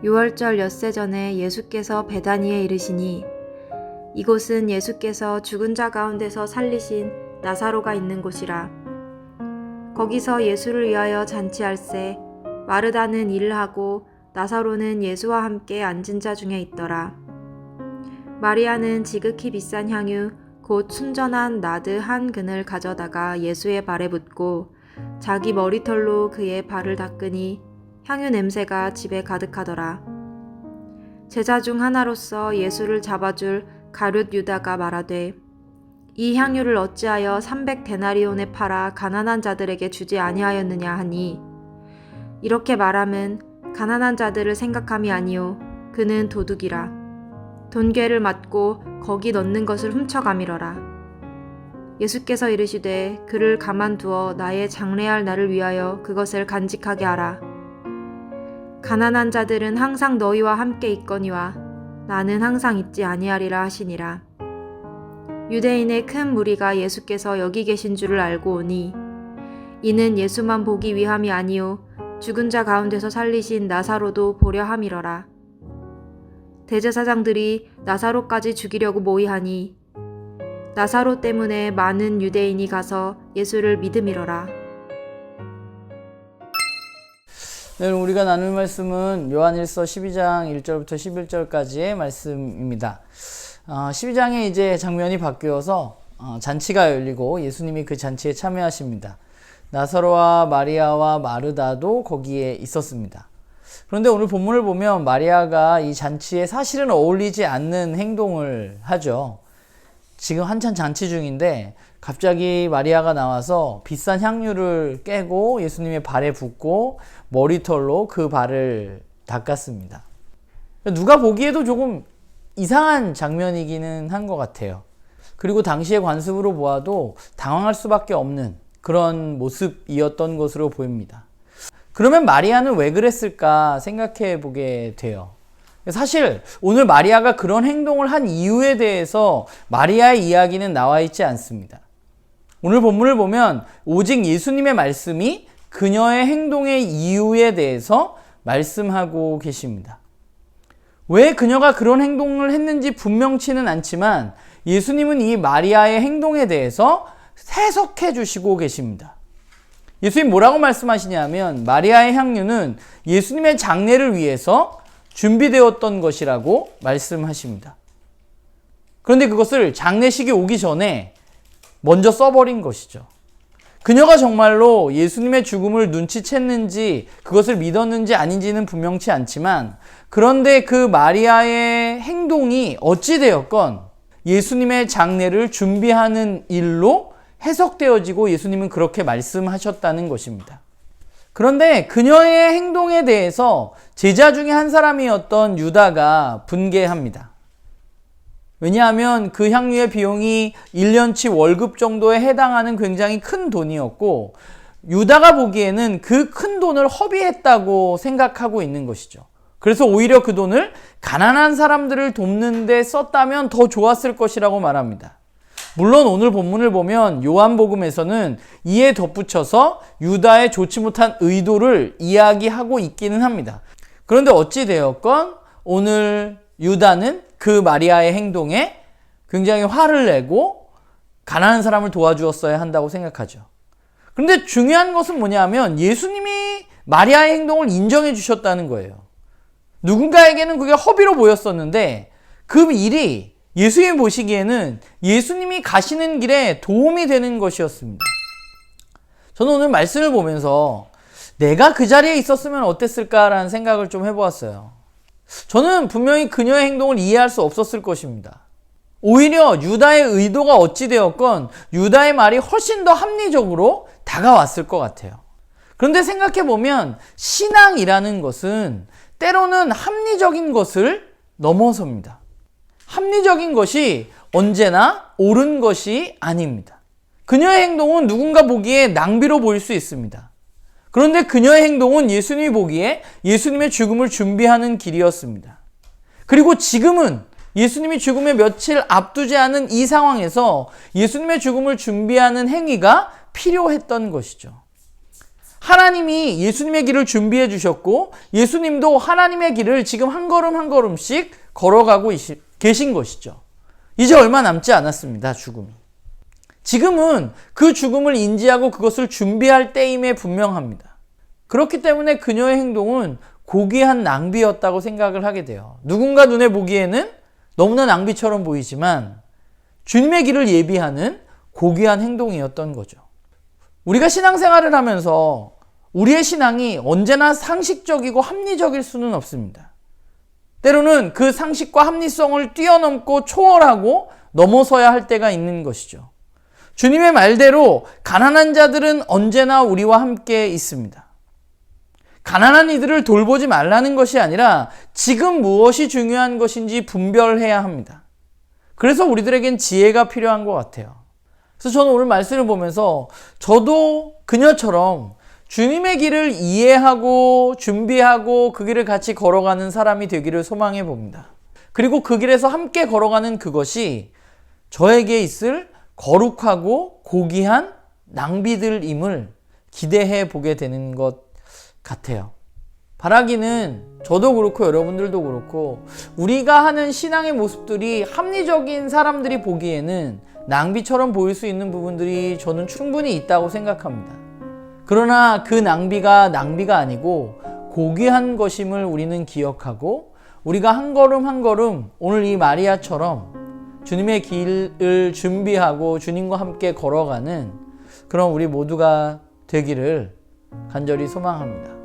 유월절 엿새 전에 예수께서 베다니에 이르시니 이곳은 예수께서 죽은 자 가운데서 살리신 나사로가 있는 곳이라. 거기서 예수를 위하여 잔치할세 마르다는 일을 하고 나사로는 예수와 함께 앉은 자 중에 있더라. 마리아는 지극히 비싼 향유 곧 순전한 나드 한 근을 가져다가 예수의 발에 붓고 자기 머리털로 그의 발을 닦으니 향유 냄새가 집에 가득하더라. 제자 중 하나로서 예수를 잡아줄 가룟 유다가 말하되 이 향유를 어찌하여 300데나리온에 팔아 가난한 자들에게 주지 아니하였느냐 하니 이렇게 말함은 가난한 자들을 생각함이 아니요 그는 도둑이라. 돈괴를 맞고 거기 넣는 것을 훔쳐가미러라. 예수께서 이르시되 그를 가만두어 나의 장래할 날을 위하여 그것을 간직하게 하라. 가난한 자들은 항상 너희와 함께 있거니와 나는 항상 있지 아니하리라 하시니라. 유대인의 큰 무리가 예수께서 여기 계신 줄을 알고 오니 이는 예수만 보기 위함이 아니요 죽은 자 가운데서 살리신 나사로도 보려 함이러라. 대제사장들이 나사로까지 죽이려고 모의하니 나사로 때문에 많은 유대인이 가서 예수를 믿음이러라. 네, 우리가 나눌 말씀은 요한일서 12장 1절부터 11절까지의 말씀입니다. 12장에 이제 장면이 바뀌어서 잔치가 열리고 예수님이 그 잔치에 참여하십니다. 나사로와 마리아와 마르다도 거기에 있었습니다. 그런데 오늘 본문을 보면 마리아가 이 잔치에 사실은 어울리지 않는 행동을 하죠. 지금 한참 잔치 중인데 갑자기 마리아가 나와서 비싼 향유를 깨고 예수님의 발에 붓고 머리털로 그 발을 닦았습니다. 누가 보기에도 조금 이상한 장면이기는 한 것 같아요. 그리고 당시의 관습으로 보아도 당황할 수밖에 없는 그런 모습이었던 것으로 보입니다. 그러면 마리아는 왜 그랬을까 생각해 보게 돼요. 사실 오늘 마리아가 그런 행동을 한 이유에 대해서 마리아의 이야기는 나와 있지 않습니다. 오늘 본문을 보면 오직 예수님의 말씀이 그녀의 행동의 이유에 대해서 말씀하고 계십니다. 왜 그녀가 그런 행동을 했는지 분명치는 않지만 예수님은 이 마리아의 행동에 대해서 해석해 주시고 계십니다. 예수님 뭐라고 말씀하시냐면 마리아의 향유는 예수님의 장례를 위해서 준비되었던 것이라고 말씀하십니다. 그런데 그것을 장례식이 오기 전에 먼저 써버린 것이죠. 그녀가 정말로 예수님의 죽음을 눈치챘는지 그것을 믿었는지 아닌지는 분명치 않지만 그런데 그 마리아의 행동이 어찌되었건 예수님의 장례를 준비하는 일로 해석되어지고 예수님은 그렇게 말씀하셨다는 것입니다. 그런데 그녀의 행동에 대해서 제자 중에 한 사람이었던 유다가 분개합니다. 왜냐하면 그 향유의 비용이 1년치 월급 정도에 해당하는 굉장히 큰 돈이었고 유다가 보기에는 그 큰 돈을 허비했다고 생각하고 있는 것이죠. 그래서 오히려 그 돈을 가난한 사람들을 돕는 데 썼다면 더 좋았을 것이라고 말합니다. 물론 오늘 본문을 보면 요한복음에서는 이에 덧붙여서 유다의 좋지 못한 의도를 이야기하고 있기는 합니다. 그런데 어찌되었건 오늘 유다는 그 마리아의 행동에 굉장히 화를 내고 가난한 사람을 도와주었어야 한다고 생각하죠. 그런데 중요한 것은 뭐냐면 예수님이 마리아의 행동을 인정해 주셨다는 거예요. 누군가에게는 그게 허비로 보였었는데 그 일이 예수님이 보시기에는 예수님이 가시는 길에 도움이 되는 것이었습니다. 저는 오늘 말씀을 보면서 내가 그 자리에 있었으면 어땠을까라는 생각을 좀 해보았어요. 저는 분명히 그녀의 행동을 이해할 수 없었을 것입니다. 오히려 유다의 의도가 어찌되었건 유다의 말이 훨씬 더 합리적으로 다가왔을 것 같아요. 그런데 생각해보면 신앙이라는 것은 때로는 합리적인 것을 넘어섭니다. 합리적인 것이 언제나 옳은 것이 아닙니다. 그녀의 행동은 누군가 보기에 낭비로 보일 수 있습니다. 그런데 그녀의 행동은 예수님이 보기에 예수님의 죽음을 준비하는 길이었습니다. 그리고 지금은 예수님이 죽음에 며칠 앞두지 않은 이 상황에서 예수님의 죽음을 준비하는 행위가 필요했던 것이죠. 하나님이 예수님의 길을 준비해 주셨고 예수님도 하나님의 길을 지금 한 걸음 한 걸음씩 걸어가고 계신 것이죠. 이제 얼마 남지 않았습니다. 죽음이. 지금은 그 죽음을 인지하고 그것을 준비할 때임에 분명합니다. 그렇기 때문에 그녀의 행동은 고귀한 낭비였다고 생각을 하게 돼요. 누군가 눈에 보기에는 너무나 낭비처럼 보이지만 주님의 길을 예비하는 고귀한 행동이었던 거죠. 우리가 신앙생활을 하면서 우리의 신앙이 언제나 상식적이고 합리적일 수는 없습니다. 때로는 그 상식과 합리성을 뛰어넘고 초월하고 넘어서야 할 때가 있는 것이죠. 주님의 말대로 가난한 자들은 언제나 우리와 함께 있습니다. 가난한 이들을 돌보지 말라는 것이 아니라 지금 무엇이 중요한 것인지 분별해야 합니다. 그래서 우리들에겐 지혜가 필요한 것 같아요. 그래서 저는 오늘 말씀을 보면서 저도 그녀처럼 주님의 길을 이해하고 준비하고 그 길을 같이 걸어가는 사람이 되기를 소망해 봅니다. 그리고 그 길에서 함께 걸어가는 그것이 저에게 있을 거룩하고 고귀한 낭비들임을 기대해 보게 되는 것 같아요. 바라기는 저도 그렇고 여러분들도 그렇고 우리가 하는 신앙의 모습들이 합리적인 사람들이 보기에는 낭비처럼 보일 수 있는 부분들이 저는 충분히 있다고 생각합니다. 그러나 그 낭비가 아니고 고귀한 것임을 우리는 기억하고 우리가 한 걸음 한 걸음 오늘 이 마리아처럼 주님의 길을 준비하고 주님과 함께 걸어가는 그런 우리 모두가 되기를 간절히 소망합니다.